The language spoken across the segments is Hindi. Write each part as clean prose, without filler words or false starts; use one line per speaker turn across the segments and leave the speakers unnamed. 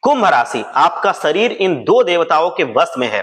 कुंभ राशि, आपका शरीर इन दो देवताओं के वश में है।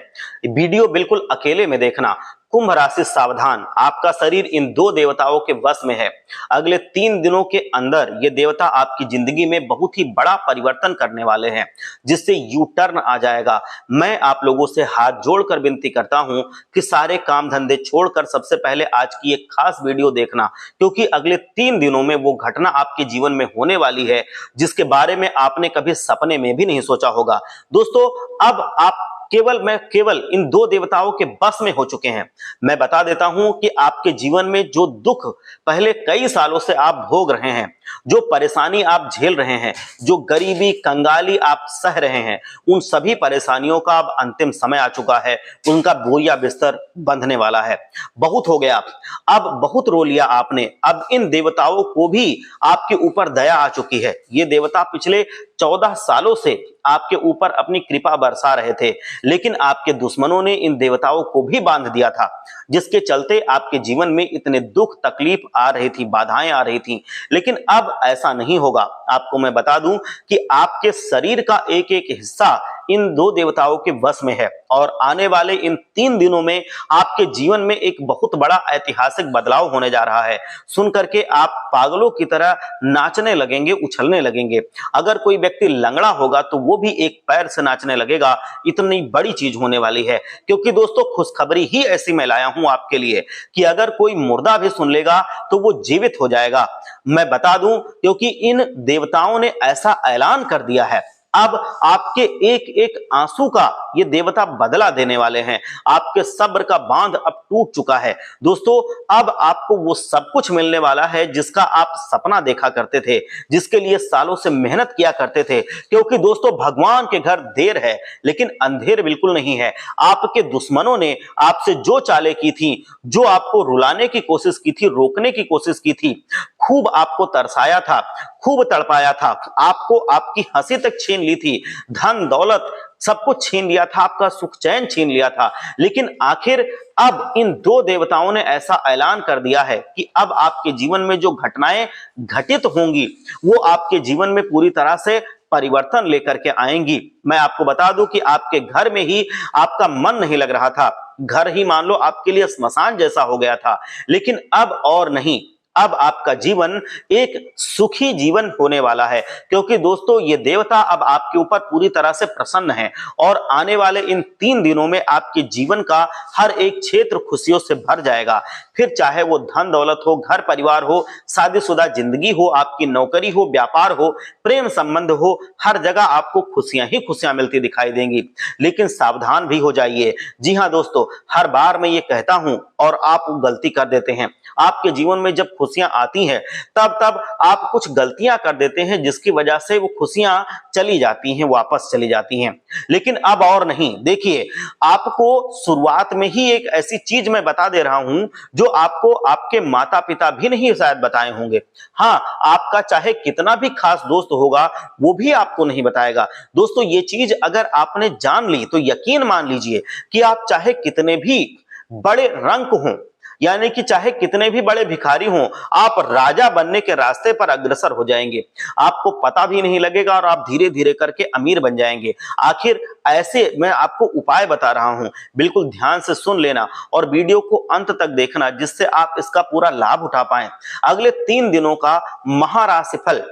वीडियो बिल्कुल अकेले में देखना। कुंभ राशि सावधान, आपका शरीर इन दो देवताओं के वश में है। अगले 3 दिनों के अंदर ये देवता आपकी जिंदगी में बहुत ही बड़ा परिवर्तन करने वाले हैं, जिससे यू टर्न आ जाएगा। मैं आप लोगों से हाथ जोड़कर विनती करता हूं कि सारे काम धंधे छोड़कर सबसे पहले आज की एक खास वीडियो देखना, क्योंकि अगले 3 दिनों में वो घटना आपके जीवन में होने वाली है जिसके बारे में आपने कभी सपने में भी नहीं सोचा होगा। दोस्तों, अब आप केवल इन दो देवताओं के बस में हो चुके हैं। मैं बता देता हूं कि आपके जीवन में जो दुख पहले कई सालों से आप भोग रहे हैं, जो परेशानी आप झेल रहे हैं, जो गरीबी कंगाली आप सह रहे हैं, उन सभी परेशानियों का अब अंतिम समय आ चुका है। उनका बोरिया बिस्तर बंधने वाला है। बहुत हो गया, अब बहुत रो लिया आपने। अब इन देवताओं को भी आपके ऊपर दया आ चुकी है। ये देवता पिछले 14 सालों से आपके ऊपर अपनी कृपा बरसा रहे थे, लेकिन आपके दुश्मनों ने इन देवताओं को भी बांध दिया था, जिसके चलते आपके जीवन में इतने दुख तकलीफ आ रही थी, बाधाएं आ रही थी। लेकिन अब ऐसा नहीं होगा। आपको मैं बता दूं कि आपके शरीर का एक एक हिस्सा इन दो देवताओं के वश में है, और आने वाले इन 3 दिनों में आपके जीवन में एक बहुत बड़ा ऐतिहासिक बदलाव होने जा रहा है। सुन करके आप पागलों की तरह नाचने लगेंगे, उछलने लगेंगे। अगर कोई व्यक्ति लंगड़ा होगा तो वो भी एक पैर से नाचने लगेगा। इतनी बड़ी चीज होने वाली है, क्योंकि दोस्तों खुशखबरी ही ऐसी मैं लाया हूं आपके लिए कि अगर कोई मुर्दा भी सुन लेगा तो वो जीवित हो जाएगा। मैं बता दूं, क्योंकि इन देवताओं ने ऐसा ऐलान कर दिया है। अब आपके एक एक आंसू का ये देवता बदला देने वाले हैं। आपके सब्र का बांध अब टूट चुका है। दोस्तों, अब आपको वो सब कुछ मिलने वाला है जिसका आप सपना देखा करते थे, जिसके लिए सालों से मेहनत किया करते थे। क्योंकि दोस्तों, भगवान के घर देर है लेकिन अंधेर बिल्कुल नहीं है। आपके दुश्मनों ने आपसे जो चालें की थी, जो आपको रुलाने की कोशिश की थी, रोकने की कोशिश की थी, खूब आपको तरसाया था, खूब तड़पाया था, आपको आपकी हंसी तक छीन ली थी, धन दौलत सब कुछ छीन लिया था, आपका सुख चैन छीन लिया था। लेकिन आखिर अब इन दो देवताओं ने ऐसा ऐलान कर दिया है कि अब आपके जीवन में जो घटनाएं घटित होंगी वो आपके जीवन में पूरी तरह से परिवर्तन लेकर के आएंगी। मैं आपको बता दूं कि आपके घर में ही आपका मन नहीं लग रहा था। घर ही मान लो आपके लिए स्मशान जैसा हो गया था। लेकिन अब और नहीं, अब आपका जीवन एक सुखी जीवन होने वाला है, क्योंकि दोस्तों ये देवता अब आपके ऊपर पूरी तरह से प्रसन्न है। और आने वाले इन 3 दिनों में आपके जीवन का हर एक क्षेत्र खुशियों से भर जाएगा। फिर चाहे वो धन दौलत हो, घर परिवार हो, शादीशुदा जिंदगी हो, आपकी नौकरी हो, व्यापार हो, प्रेम संबंध हो, हर जगह आपको खुशियां ही खुशियां मिलती दिखाई देंगी। लेकिन सावधान भी हो जाइए। जी हाँ दोस्तों, हर बार मैं ये कहता हूं और आप गलती कर देते हैं। आपके जीवन में जब खुशियां आती हैं तब आप कुछ गलतियां कर देते हैं, जिसकी वजह से वो खुशियां चली जाती हैं, वापस चली जाती हैं। लेकिन अब और नहीं। देखिए, आपको शुरुआत में ही एक ऐसी चीज मैं बता दे रहा हूं जो आपको आपके माता पिता भी नहीं शायद बताए होंगे। हाँ, आपका चाहे कितना भी खास दोस्त होगा वो भी आपको नहीं बताएगा। दोस्तों, ये चीज अगर आपने जान ली तो यकीन मान लीजिए कि आप चाहे कितने भी बड़े रंक हों, यानी कि चाहे कितने भी बड़े भिखारी हों, आप राजा बनने के रास्ते पर अग्रसर हो जाएंगे। आपको पता भी नहीं लगेगा और आप धीरे धीरे करके अमीर बन जाएंगे। आखिर ऐसे मैं आपको उपाय बता रहा हूं, बिल्कुल ध्यान से सुन लेना और वीडियो को अंत तक देखना, जिससे आप इसका पूरा लाभ उठा पाएं। अगले 3 दिनों का महाराशिफल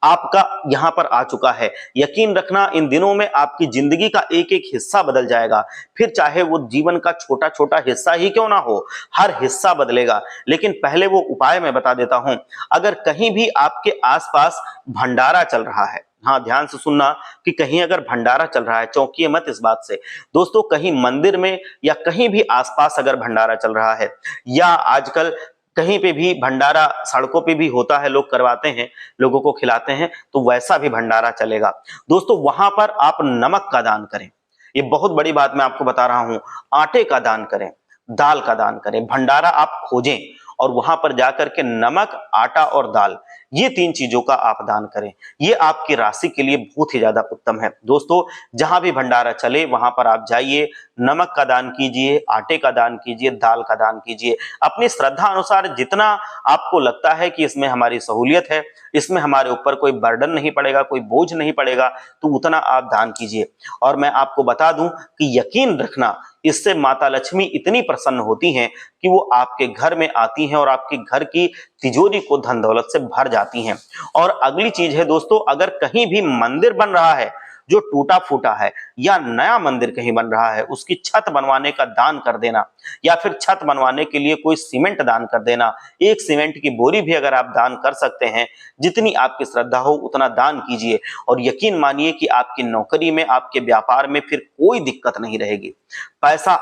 आपका यहां पर आ चुका है। यकीन रखना, इन दिनों में आपकी जिंदगी का एक एक हिस्सा बदल जाएगा। फिर चाहे वो जीवन का छोटा छोटा हिस्सा ही क्यों ना हो, हर हिस्सा बदलेगा। लेकिन पहले वो उपाय मैं बता देता हूं। अगर कहीं भी आपके आसपास भंडारा चल रहा है, हाँ ध्यान से सुनना कि कहीं अगर भंडारा चल रहा है, चौंकिए मत इस बात से। दोस्तों, कहीं मंदिर में या कहीं भी आसपास अगर भंडारा चल रहा है, या आजकल कहीं पे भी भंडारा सड़कों पे भी होता है, लोग करवाते हैं, लोगों को खिलाते हैं, तो वैसा भी भंडारा चलेगा। दोस्तों, वहां पर आप नमक का दान करें। ये बहुत बड़ी बात मैं आपको बता रहा हूं। आटे का दान करें, दाल का दान करें। भंडारा आप खोजें और वहां पर जाकर के नमक, आटा और दाल ये 3 चीजों का आप दान करें। ये आपकी राशि के लिए बहुत ही ज्यादा उत्तम है। दोस्तों, जहां भी भंडारा चले वहां पर आप जाइए, नमक का दान कीजिए, आटे का दान कीजिए, दाल का दान कीजिए। अपनी श्रद्धा अनुसार जितना आपको लगता है कि इसमें हमारी सहूलियत है, इसमें हमारे ऊपर कोई बर्डन नहीं पड़ेगा, कोई बोझ नहीं पड़ेगा, तो उतना आप दान कीजिए। और मैं आपको बता दूं कि यकीन रखना, इससे माता लक्ष्मी इतनी प्रसन्न होती हैं कि वो आपके घर में आती हैं और आपके घर की तिजोरी को धन दौलत से भर जाती हैं। और अगली चीज है दोस्तों, अगर कहीं भी मंदिर बन रहा है जो टूटा फूटा है, या नया मंदिर कहीं बन रहा है, उसकी छत बनवाने का दान कर देना, या फिर छत बनवाने के लिए कोई सीमेंट दान कर देना। एक सीमेंट की बोरी भी अगर आप दान कर सकते हैं, जितनी आपकी श्रद्धा हो उतना दान कीजिए। और यकीन मानिए कि आपकी नौकरी में, आपके व्यापार में फिर कोई दिक्कत नहीं रहेगी। पैसा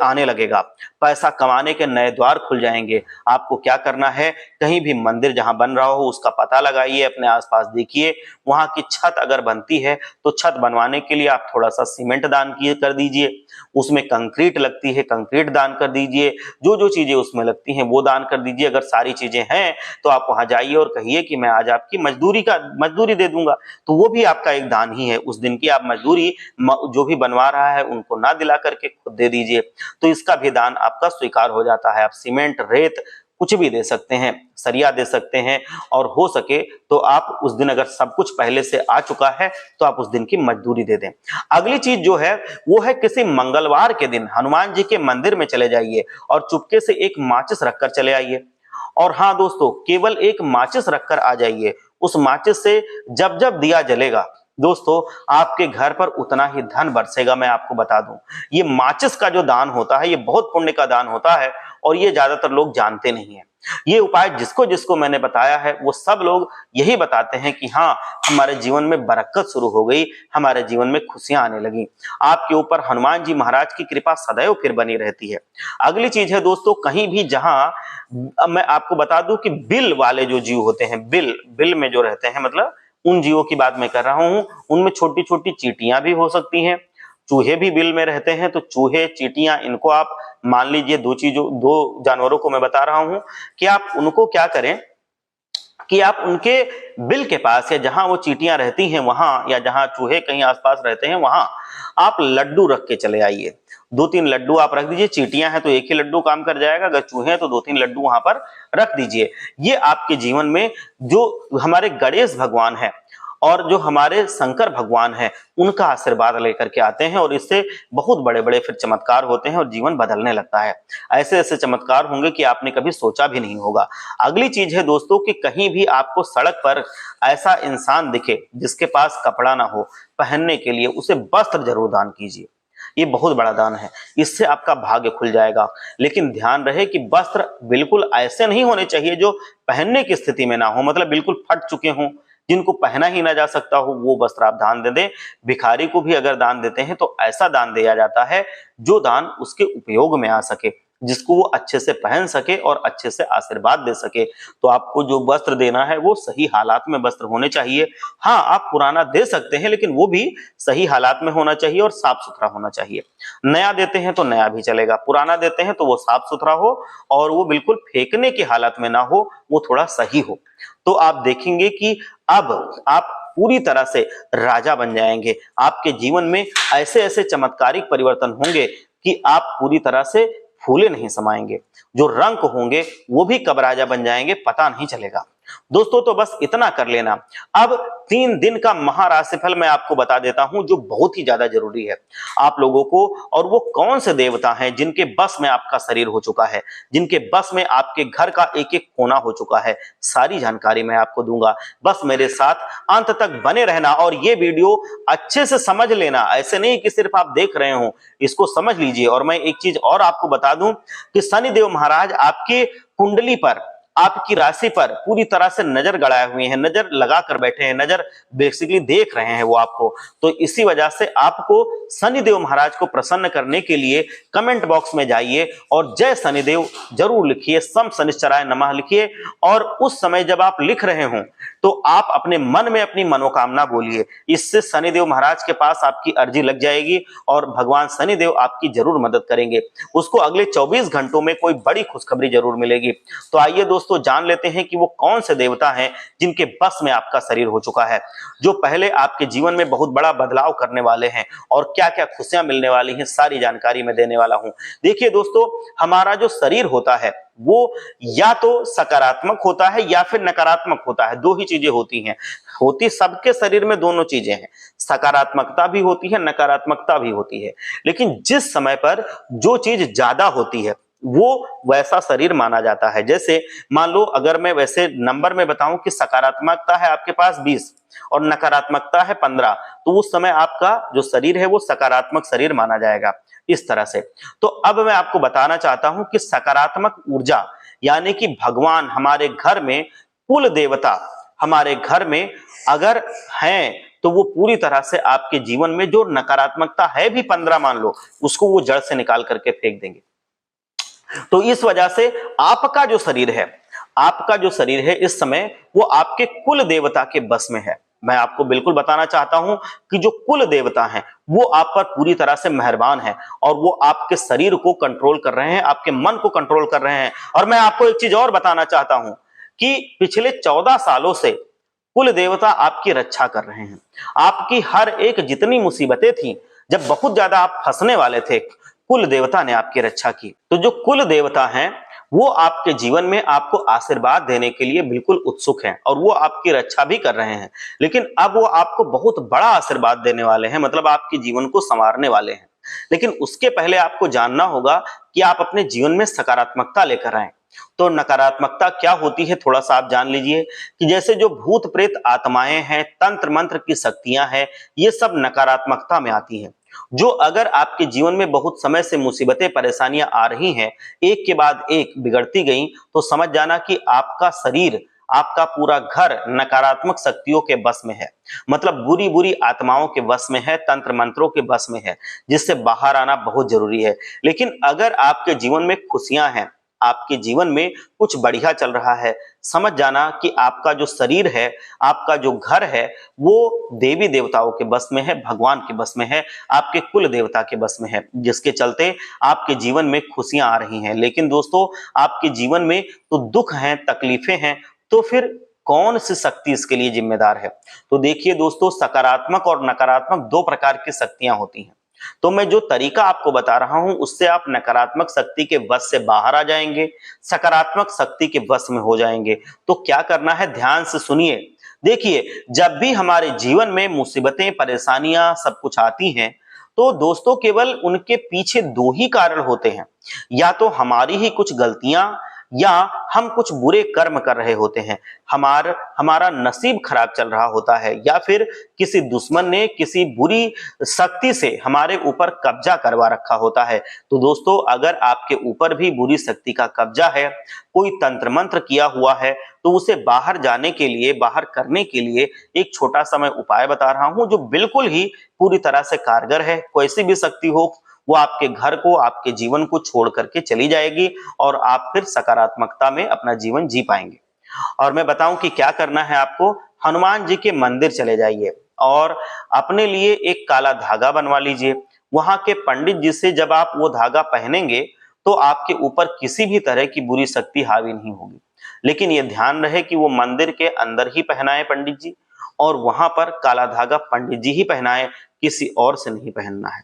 आने लगेगा, पैसा कमाने के नए द्वार खुल जाएंगे। आपको क्या करना है, कहीं भी मंदिर जहां बन रहा हो उसका पता लगाइए, अपने आसपास देखिए, वहां की छत अगर बनती है तो छत बनवाने के लिए आप थोड़ा सा सीमेंट दान कर दीजिए। उसमें कंक्रीट लगती है, कंक्रीट दान कर दीजिए। जो जो चीजें उसमें लगती हैं वो दान कर दीजिए। अगर सारी चीजें हैं तो आप वहां जाइए और कहिए कि मैं आज आपकी मजदूरी दे दूंगा, तो वो भी आपका एक दान ही है। उस दिन की आप मजदूरी जो भी बनवा रहा है उनको ना दिला करके खुद दे दीजिए, तो इसका भी दान आपका स्वीकार हो जाता है। आप सीमेंट, रेत कुछ भी दे सकते हैं, सरिया दे सकते हैं, और हो सके तो आप उस दिन अगर सब कुछ पहले से आ चुका है तो आप उस दिन की मजदूरी दे दें। अगली चीज जो है वो है, किसी मंगलवार के दिन हनुमान जी के मंदिर में चले जाइए और चुपके से एक माचिस रखकर चले आइए। और हाँ दोस्तों, केवल एक माचिस रखकर आ जाइए। उस माचिस से जब जब दिया जलेगा दोस्तों, आपके घर पर उतना ही धन बरसेगा। मैं आपको बता दूं, ये माचिस का जो दान होता है ये बहुत पुण्य का दान होता है, और ये ज्यादातर लोग जानते नहीं है। ये उपाय जिसको जिसको मैंने बताया है वो सब लोग यही बताते हैं कि हाँ, हमारे जीवन में बरकत शुरू हो गई, हमारे जीवन में खुशियां आने लगी। आपके ऊपर हनुमान जी महाराज की कृपा सदैव फिर बनी रहती है। अगली चीज है दोस्तों, कहीं भी जहां, अब मैं आपको बता दूं कि बिल वाले जो जीव होते हैं, बिल में जो रहते हैं, मतलब उन जीवों की बात मैं कर रहा हूं, उनमें छोटी छोटी चींटियां भी हो सकती हैं। चूहे भी बिल में रहते हैं, तो चूहे, चींटियां, इनको आप मान लीजिए, दो जानवरों को मैं बता रहा हूं कि आप उनको क्या करें कि आप उनके बिल के पास, या जहां वो चींटियां रहती हैं वहां, या जहां चूहे कहीं आसपास रहते हैं वहां आप लड्डू रख के चले आइए। 2-3 लड्डू आप रख दीजिए। चींटियां हैं तो एक ही लड्डू काम कर जाएगा, अगर चूहे हैं तो 2-3 लड्डू वहां पर रख दीजिए। ये आपके जीवन में जो हमारे गणेश भगवान है और जो हमारे शंकर भगवान हैं, उनका आशीर्वाद लेकर के आते हैं, और इससे बहुत बड़े बड़े फिर चमत्कार होते हैं और जीवन बदलने लगता है। ऐसे ऐसे चमत्कार होंगे कि आपने कभी सोचा भी नहीं होगा। अगली चीज है दोस्तों कि कहीं भी आपको सड़क पर ऐसा इंसान दिखे जिसके पास कपड़ा ना हो पहनने के लिए, उसे वस्त्र जरूर दान कीजिए। ये बहुत बड़ा दान है, इससे आपका भाग्य खुल जाएगा। लेकिन ध्यान रहे कि वस्त्र बिल्कुल ऐसे नहीं होने चाहिए जो पहनने की स्थिति में ना हो, मतलब बिल्कुल फट चुके हों, जिनको पहना ही ना जा सकता हो, वो वस्त्र आप दान दे दें। भिखारी को भी अगर दान देते हैं तो ऐसा दान दिया जाता है जो दान उसके उपयोग में आ सके, जिसको वो अच्छे से पहन सके और अच्छे से आशीर्वाद दे सके। तो आपको जो वस्त्र देना है वो सही हालात में वस्त्र होने चाहिए। हाँ, आप पुराना दे सकते हैं, लेकिन वो भी सही हालात में होना चाहिए और साफ सुथरा होना चाहिए। नया देते हैं तो नया भी चलेगा, पुराना देते हैं तो वो साफ सुथरा हो और वो बिल्कुल फेंकने की हालत में ना हो, वो थोड़ा सही हो। तो आप देखेंगे कि अब आप पूरी तरह से राजा बन जाएंगे। आपके जीवन में ऐसे ऐसे चमत्कारिक परिवर्तन होंगे कि आप पूरी तरह से फूले नहीं समाएंगे। जो रंग होंगे वो भी कब राजा बन जाएंगे पता नहीं चलेगा। दोस्तों, तो बस इतना कर लेना। अब 3 दिन का महाराशिफल मैं आपको बता देता हूं जो बहुत ही ज्यादा जरूरी है आप लोगों को। और वो कौन से देवता हैं जिनके बस में आपका शरीर हो चुका है, जिनके बस में आपके घर का एक एक कोना हो चुका है, सारी जानकारी मैं आपको दूंगा। बस मेरे साथ अंत तक बने रहना और ये वीडियो अच्छे से समझ लेना। ऐसे नहीं कि सिर्फ आप देख रहे हो, इसको समझ लीजिए। और मैं एक चीज और आपको बता दूं कि शनिदेव महाराज आपकी कुंडली पर, आपकी राशि पर पूरी तरह से नजर गड़ाए हुए हैं, नजर लगा कर बैठे हैं, नजर बेसिकली देख रहे हैं वो आपको। तो इसी वजह से आपको शनिदेव महाराज को प्रसन्न करने के लिए कमेंट बॉक्स में जाइए और जय शनिदेव जरूर लिखिए, सम शनिश्चराय नमः लिखिए। और उस समय जब आप लिख रहे हो तो आप अपने मन में अपनी मनोकामना बोलिए। इससे शनिदेव महाराज के पास आपकी अर्जी लग जाएगी और भगवान शनिदेव आपकी जरूर मदद करेंगे। उसको अगले 24 घंटों में कोई बड़ी खुशखबरी जरूर मिलेगी। तो आइए दोस्तों, दोस्तों जान लेते हैं कि वो कौन से देवता हैं जिनके बस में आपका शरीर हो चुका है, जो पहले आपके जीवन में बहुत बड़ा बदलाव करने वाले हैं और क्या क्या खुशियां मिलने वाली हैं, सारी जानकारी मैं देने वाला हूं। देखिए दोस्तों, हमारा जो शरीर होता है वो या तो सकारात्मक होता है या फिर नकारात्मक होता है, दो ही चीजें होती हैं। होती सबके शरीर में दोनों चीजें हैं, सकारात्मकता भी होती है, नकारात्मकता भी होती है। लेकिन जिस समय पर जो चीज ज्यादा होती है वो वैसा शरीर माना जाता है। जैसे मान लो, अगर मैं वैसे नंबर में बताऊं कि सकारात्मकता है आपके पास 20 और नकारात्मकता है 15, तो उस समय आपका जो शरीर है वो सकारात्मक शरीर माना जाएगा, इस तरह से। तो अब मैं आपको बताना चाहता हूं कि सकारात्मक ऊर्जा यानी कि भगवान हमारे घर में, कुल देवता हमारे घर में अगर हैं, तो वो पूरी तरह से आपके जीवन में जो नकारात्मकता है भी 15 मान लो, उसको वो जड़ से निकाल करके फेंक देंगे। तो इस वजह से आपका जो शरीर है, आपका जो शरीर है इस समय वो आपके कुल देवता के बस में है। मैं आपको बिल्कुल बताना चाहता हूं कि जो कुल देवता हैं वो आप पर पूरी तरह से मेहरबान हैं और वो आपके शरीर को कंट्रोल कर रहे हैं, आपके मन को कंट्रोल कर रहे हैं। और मैं आपको एक चीज और बताना चाहता हूं कि पिछले 14 सालों से कुल देवता आपकी रक्षा कर रहे हैं। आपकी हर एक जितनी मुसीबतें थी, जब बहुत ज्यादा आप फंसने वाले थे, कुल देवता ने आपकी रक्षा की। तो जो कुल देवता हैं वो आपके जीवन में आपको आशीर्वाद देने के लिए बिल्कुल उत्सुक हैं और वो आपकी रक्षा भी कर रहे हैं। लेकिन अब वो आपको बहुत बड़ा आशीर्वाद देने वाले हैं, मतलब आपके जीवन को संवारने वाले हैं। लेकिन उसके पहले आपको जानना होगा कि आप अपने जीवन में सकारात्मकता लेकर आए। तो नकारात्मकता क्या होती है थोड़ा सा आप जान लीजिए कि जैसे जो भूत प्रेत आत्माएं हैं, तंत्र मंत्र की शक्तियां हैं, ये सब नकारात्मकता में आती हैं। जो अगर आपके जीवन में बहुत समय से मुसीबतें परेशानियां आ रही हैं, एक के बाद एक बिगड़ती गई, तो समझ जाना कि आपका शरीर, आपका पूरा घर नकारात्मक शक्तियों के बस में है, मतलब बुरी बुरी आत्माओं के बस में है, तंत्र मंत्रों के बस में है, जिससे बाहर आना बहुत जरूरी है। लेकिन अगर आपके जीवन में खुशियां हैं, आपके जीवन में कुछ बढ़िया चल रहा है, समझ जाना कि आपका जो शरीर है, आपका जो घर है, वो देवी देवताओं के बस में है, भगवान के बस में है, आपके कुल देवता के बस में है, जिसके चलते आपके जीवन में खुशियां आ रही हैं। लेकिन दोस्तों, आपके जीवन में तो दुख हैं, तकलीफें हैं, तो फिर कौन सी शक्ति इसके लिए जिम्मेदार है? तो देखिए दोस्तों, सकारात्मक और नकारात्मक दो प्रकार की शक्तियां होती हैं। तो मैं जो तरीका आपको बता रहा हूं उससे आप नकारात्मक शक्ति के वश से बाहर आ जाएंगे, सकारात्मक शक्ति के वश में हो जाएंगे। तो क्या करना है, ध्यान से सुनिए। देखिए, जब भी हमारे जीवन में मुसीबतें, परेशानियां, सब कुछ आती हैं, तो दोस्तों केवल उनके पीछे दो ही कारण होते हैं। या तो हमारी ही कुछ गलतियां, या हम कुछ बुरे कर्म कर रहे होते हैं, हमारा नसीब खराब चल रहा होता है, या फिर किसी दुश्मन ने किसी बुरी शक्ति से हमारे ऊपर कब्जा करवा रखा होता है। तो दोस्तों, अगर आपके ऊपर भी बुरी शक्ति का कब्जा है, कोई तंत्र मंत्र किया हुआ है, तो उसे बाहर जाने के लिए, बाहर करने के लिए एक छोटा सा मैं उपाय बता रहा हूं जो बिल्कुल ही पूरी तरह से कारगर है। कोई भी शक्ति हो, वो आपके घर को, आपके जीवन को छोड़ करके चली जाएगी और आप फिर सकारात्मकता में अपना जीवन जी पाएंगे। और मैं बताऊं कि क्या करना है आपको, हनुमान जी के मंदिर चले जाइए और अपने लिए एक काला धागा बनवा लीजिए। वहां के पंडित जी से जब आप वो धागा पहनेंगे तो आपके ऊपर किसी भी तरह की बुरी शक्ति हावी नहीं होगी। लेकिन ये ध्यान रहे कि वो मंदिर के अंदर ही पहनाए पंडित जी, और वहां पर काला धागा पंडित जी ही पहनाए, किसी और से नहीं पहनना है।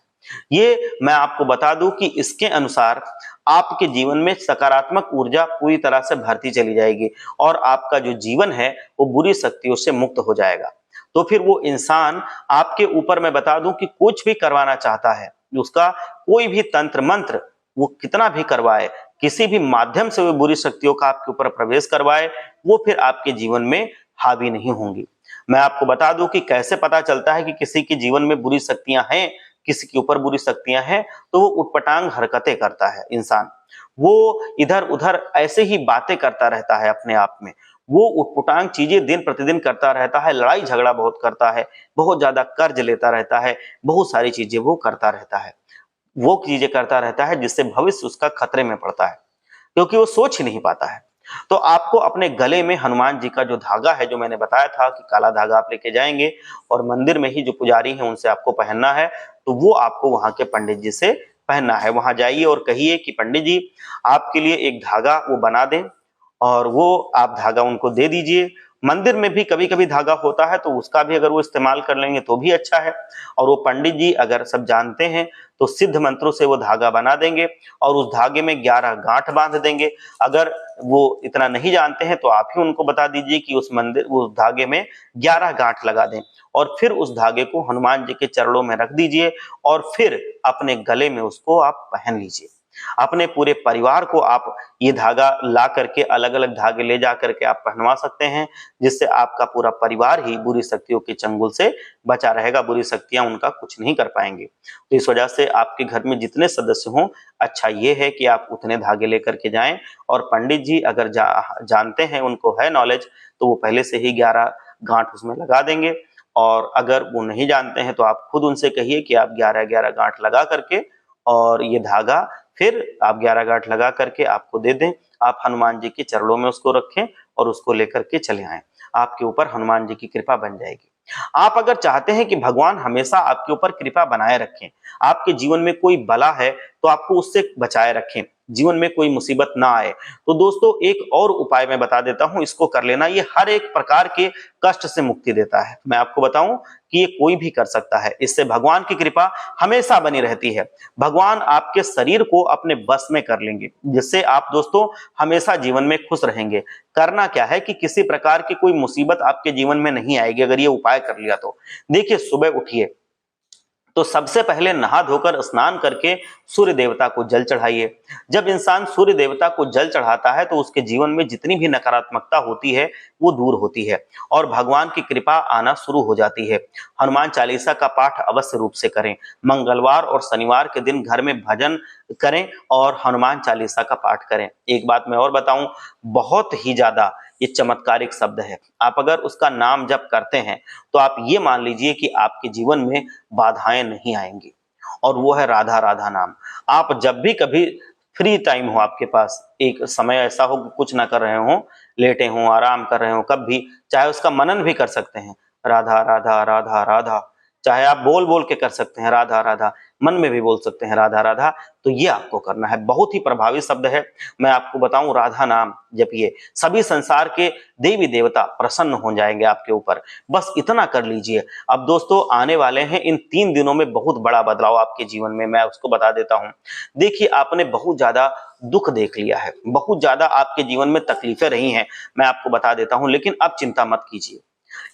ये मैं आपको बता दूं कि इसके अनुसार आपके जीवन में सकारात्मक ऊर्जा पूरी तरह से भरती चली जाएगी और आपका जो जीवन है वो बुरी शक्तियों से मुक्त हो जाएगा। तो फिर वो इंसान आपके ऊपर, मैं बता दूं कि कुछ भी करवाना चाहता है, उसका कोई भी तंत्र मंत्र वो कितना भी करवाए, किसी भी माध्यम से वो बुरी शक्तियों का आपके ऊपर प्रवेश करवाए, वो फिर आपके जीवन में हावी नहीं होंगी। मैं आपको बता दूं कि कैसे पता चलता है कि किसी के जीवन में बुरी शक्तियां हैं, किसी के ऊपर बुरी शक्तियां हैं। तो वो उटपटांग हरकतें करता है इंसान, वो इधर उधर ऐसे ही बातें करता रहता है अपने आप में, वो उटपटांग चीजें दिन प्रतिदिन करता रहता है, लड़ाई झगड़ा बहुत करता है, बहुत ज्यादा कर्ज लेता रहता है, बहुत सारी चीजें वो करता रहता है, वो चीजें करता रहता है जिससे भविष्य उसका खतरे में पड़ता है, क्योंकि वो सोच ही नहीं पाता है। तो आपको अपने गले में हनुमान जी का जो धागा है, जो मैंने बताया था कि काला धागा आप लेके जाएंगे और मंदिर में ही जो पुजारी हैं उनसे आपको पहनना है, तो वो आपको वहां के पंडित जी से पहनना है। वहां जाइए और कहिए कि पंडित जी आपके लिए एक धागा वो बना दें और वो आप धागा उनको दे दीजिए। मंदिर में भी कभी कभी धागा होता है तो उसका भी अगर वो इस्तेमाल कर लेंगे तो भी अच्छा है। और वो पंडित जी अगर सब जानते हैं तो सिद्ध मंत्रों से वो धागा बना देंगे और उस धागे में 11 गांठ बांध देंगे। अगर वो इतना नहीं जानते हैं तो आप ही उनको बता दीजिए कि उस धागे में 11 गांठ लगा दें और फिर उस धागे को हनुमान जी के चरणों में रख दीजिए और फिर अपने गले में उसको आप पहन लीजिए। अपने पूरे परिवार को आप ये धागा ला करके अलग अलग धागे ले जा करके आप पहनवा सकते हैं, जिससे आपका पूरा परिवार ही बुरी शक्तियों के चंगुल से बचा रहेगा। बुरी शक्तियां उनका कुछ नहीं कर पाएंगे। तो इस वजह से आपके घर में जितने सदस्य हों, अच्छा ये है कि आप उतने धागे लेकर के जाएं। और पंडित जी अगर जानते हैं, उनको है नॉलेज, तो वो पहले से ही 11 गांठ उसमें लगा देंगे। और अगर वो नहीं जानते हैं तो आप खुद उनसे कहिए कि आप 11-11 गांठ लगा करके और ये धागा फिर आप 11 गांठ लगा करके आपको दे दें। आप हनुमान जी के चरणों में उसको रखें और उसको लेकर के चले आएं। आपके ऊपर हनुमान जी की कृपा बन जाएगी। आप अगर चाहते हैं कि भगवान हमेशा आपके ऊपर कृपा बनाए रखें, आपके जीवन में कोई बला है तो आपको उससे बचाए रखें, जीवन में कोई मुसीबत ना आए, तो दोस्तों एक और उपाय मैं बता देता हूं, इसको कर लेना। ये हर एक प्रकार के कष्ट से मुक्ति देता है। मैं आपको बताऊं कि ये कोई भी कर सकता है। इससे भगवान की कृपा हमेशा बनी रहती है। भगवान आपके शरीर को अपने बस में कर लेंगे, जिससे आप दोस्तों हमेशा जीवन में खुश रहेंगे। करना क्या है कि किसी प्रकार की कोई मुसीबत आपके जीवन में नहीं आएगी अगर ये उपाय कर लिया तो। देखिए, सुबह उठिए तो सबसे पहले नहा धोकर स्नान करके सूर्य देवता को जल चढ़ाइए। जब इंसान सूर्य देवता को जल चढ़ाता है तो उसके जीवन में जितनी भी नकारात्मकता होती है वो दूर होती है और भगवान की कृपा आना शुरू हो जाती है। हनुमान चालीसा का पाठ अवश्य रूप से करें। मंगलवार और शनिवार के दिन घर में भजन करें और हनुमान चालीसा का पाठ करें। एक बात मैं और बताऊं, बहुत ही ज्यादा ये चमत्कारिक शब्द है। आप अगर उसका नाम जप करते हैं तो आप ये मान लीजिए कि आपके जीवन में बाधाएं नहीं आएंगी। और वो है राधा राधा नाम। आप जब भी कभी फ्री टाइम हो, आपके पास एक समय ऐसा हो कि कुछ ना कर रहे हो, लेटे हो, आराम कर रहे हो, कब भी चाहे उसका मनन भी कर सकते हैं, राधा राधा राधा राधा। चाहे आप बोल बोल के कर सकते हैं राधा राधा, मन में भी बोल सकते हैं राधा राधा। तो ये आपको करना है, बहुत ही प्रभावी शब्द है। मैं आपको बताऊं, राधा नाम जपिए, सभी संसार के देवी देवता प्रसन्न हो जाएंगे आपके ऊपर। बस इतना कर लीजिए। अब दोस्तों आने वाले हैं इन 3 दिनों में बहुत बड़ा बदलाव आपके जीवन में, मैं उसको बता देता हूं। देखिए, आपने बहुत ज्यादा दुख देख लिया है, बहुत ज्यादा आपके जीवन में तकलीफें रही हैं, मैं आपको बता देता हूं, लेकिन अब चिंता मत कीजिए।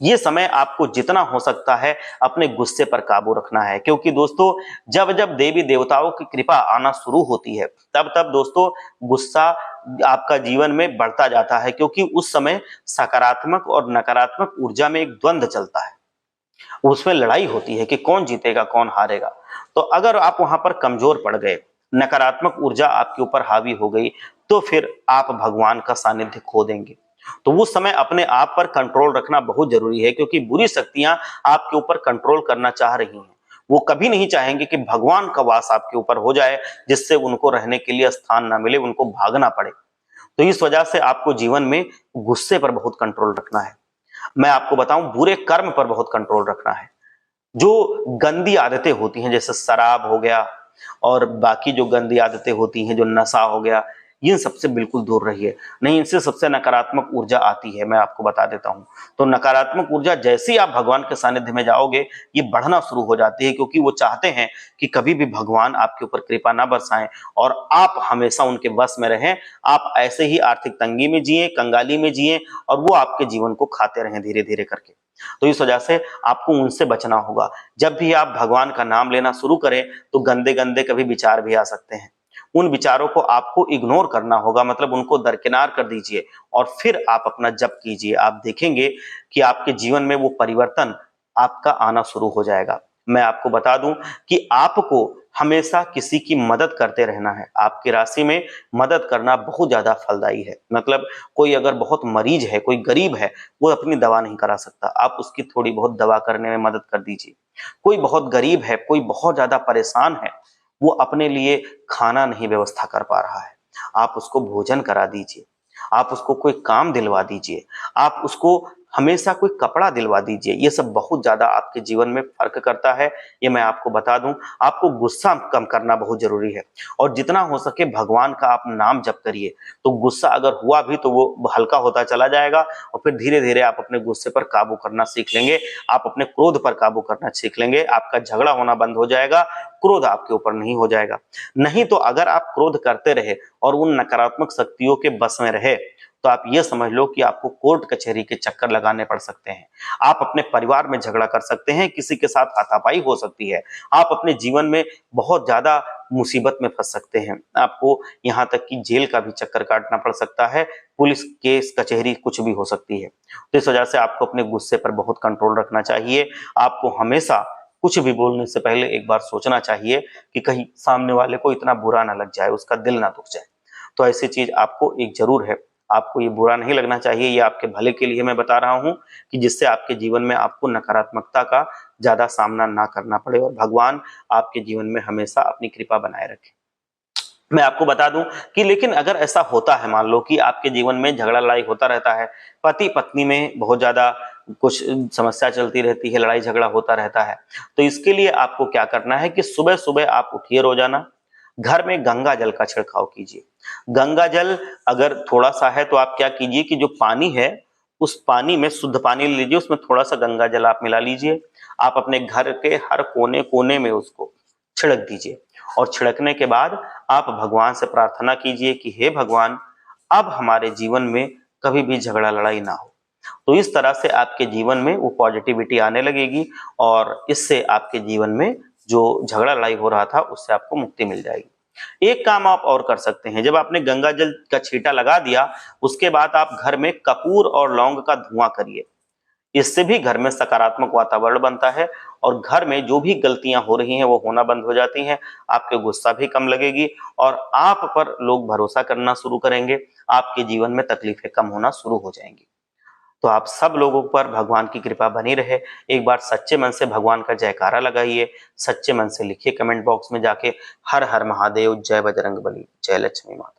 ये समय आपको जितना हो सकता है अपने गुस्से पर काबू रखना है, क्योंकि दोस्तों जब जब देवी देवताओं की कृपा आना शुरू होती है तब तब दोस्तों गुस्सा आपका जीवन में बढ़ता जाता है, क्योंकि उस समय सकारात्मक और नकारात्मक ऊर्जा में एक द्वंद्व चलता है। उसमें लड़ाई होती है कि कौन जीतेगा कौन हारेगा। तो अगर आप वहां पर कमजोर पड़ गए, नकारात्मक ऊर्जा आपके ऊपर हावी हो गई, तो फिर आप भगवान का सानिध्य खो देंगे। तो उस समय अपने आप पर कंट्रोल रखना बहुत जरूरी है, क्योंकि बुरी शक्तियां आपके ऊपर कंट्रोल करना चाह रही हैं। वो कभी नहीं चाहेंगे कि भगवान का वास आपके ऊपर हो जाए, जिससे उनको रहने के लिए स्थान ना मिले, उनको भागना पड़े। तो इस वजह से आपको जीवन में गुस्से पर बहुत कंट्रोल रखना है। मैं आपको बताऊं, बुरे कर्म पर बहुत कंट्रोल रखना है। जो गंदी आदतें होती हैं, जैसे शराब हो गया और बाकी जो गंदी आदतें होती हैं, जो नशा हो गया, इन सबसे बिल्कुल दूर रहिए। नहीं, इनसे सबसे नकारात्मक ऊर्जा आती है, मैं आपको बता देता हूं। तो नकारात्मक ऊर्जा जैसे ही आप भगवान के सानिध्य में जाओगे, ये बढ़ना शुरू हो जाती है, क्योंकि वो चाहते हैं कि कभी भी भगवान आपके ऊपर कृपा ना बरसाएं और आप हमेशा उनके वश में रहें। आप ऐसे ही आर्थिक तंगी में जिए, कंगाली में जिए और वो आपके जीवन को खाते रहें धीरे धीरे करके। तो इस वजह से आपको उनसे बचना होगा। जब भी आप भगवान का नाम लेना शुरू करें तो गंदे गंदे कभी विचार भी आ सकते हैं। उन विचारों को आपको इग्नोर करना होगा, मतलब उनको दरकिनार कर दीजिए और फिर आप अपना जप कीजिए। आप देखेंगे कि आपके जीवन में वो परिवर्तन आपका आना शुरू हो जाएगा। मैं आपको बता दूं कि आपको हमेशा किसी की मदद करते रहना है। आपकी राशि में मदद करना बहुत ज्यादा फलदायी है। मतलब कोई अगर बहुत मरीज है, कोई गरीब है, वो अपनी दवा नहीं करा सकता, आप उसकी थोड़ी बहुत दवा करने में मदद कर दीजिए। कोई बहुत गरीब है, कोई बहुत ज्यादा परेशान है, वो अपने लिए खाना नहीं व्यवस्था कर पा रहा है, आप उसको भोजन करा दीजिए। आप उसको कोई काम दिलवा दीजिए। आप उसको हमेशा कोई कपड़ा दिलवा दीजिए। ये सब बहुत ज्यादा आपके जीवन में फर्क करता है, ये मैं आपको बता दूं। आपको गुस्सा कम करना बहुत जरूरी है और जितना हो सके भगवान का आप नाम जप करिए, तो गुस्सा अगर हुआ भी तो वो हल्का होता चला जाएगा और फिर धीरे धीरे आप अपने गुस्से पर काबू करना सीख लेंगे, आप अपने क्रोध पर काबू करना सीख लेंगे, आपका झगड़ा होना बंद हो जाएगा, क्रोध आपके ऊपर नहीं हो जाएगा। नहीं तो अगर आप क्रोध करते रहे और उन नकारात्मक शक्तियों के बस में रहे, तो आप ये समझ लो कि आपको कोर्ट कचहरी के चक्कर लगाने पड़ सकते हैं। आप अपने परिवार में झगड़ा कर सकते हैं, किसी के साथ हाथापाई हो सकती है, आप अपने जीवन में बहुत ज्यादा मुसीबत में फंस सकते हैं, आपको यहाँ तक कि जेल का भी चक्कर काटना पड़ सकता है, पुलिस केस कचहरी कुछ भी हो सकती है। तो इस वजह से आपको अपने गुस्से पर बहुत कंट्रोल रखना चाहिए। आपको हमेशा कुछ भी बोलने से पहले एक बार सोचना चाहिए कि कहीं सामने वाले को इतना बुरा ना लग जाए, उसका दिल ना दुख जाए। तो ऐसी चीज आपको एक जरूर है, आपको ये बुरा नहीं लगना चाहिए, ये आपके भले के लिए मैं बता रहा हूं कि जिससे आपके जीवन में आपको नकारात्मकता का ज्यादा सामना ना करना पड़े और भगवान आपके जीवन में हमेशा अपनी कृपा बनाए रखे। मैं आपको बता दूं कि लेकिन अगर ऐसा होता है, मान लो कि आपके जीवन में झगड़ा लड़ाई होता रहता है, पति पत्नी में बहुत ज्यादा कुछ समस्या चलती रहती है, लड़ाई झगड़ा होता रहता है, तो इसके लिए आपको क्या करना है कि सुबह सुबह आप उठिए, रोजाना घर में गंगा जल का छिड़काव कीजिए। गंगा जल अगर थोड़ा सा है तो आप क्या कीजिए कि जो पानी है उस पानी में शुद्ध पानी लीजिए, उसमें थोड़ा सा गंगा जल आप मिला लीजिए, आप अपने घर के हर कोने कोने में उसको छिड़क दीजिए और छिड़कने के बाद आप भगवान से प्रार्थना कीजिए कि हे भगवान, अब हमारे जीवन में कभी भी झगड़ा लड़ाई ना हो। तो इस तरह से आपके जीवन में वो पॉजिटिविटी आने लगेगी और इससे आपके जीवन में जो झगड़ा लड़ाई हो रहा था उससे आपको मुक्ति मिल जाएगी। एक काम आप और कर सकते हैं, जब आपने गंगा जल का छींटा लगा दिया उसके बाद आप घर में कपूर और लौंग का धुआं करिए। इससे भी घर में सकारात्मक वातावरण बनता है और घर में जो भी गलतियां हो रही हैं वो होना बंद हो जाती हैं, आपके गुस्सा भी कम लगेगी और आप पर लोग भरोसा करना शुरू करेंगे, आपके जीवन में तकलीफें कम होना शुरू हो जाएंगी। तो आप सब लोगों पर भगवान की कृपा बनी रहे। एक बार सच्चे मन से भगवान का जयकारा लगाइए, सच्चे मन से लिखिए कमेंट बॉक्स में जाके, हर हर महादेव, जय बजरंगबली, जय लक्ष्मी माता।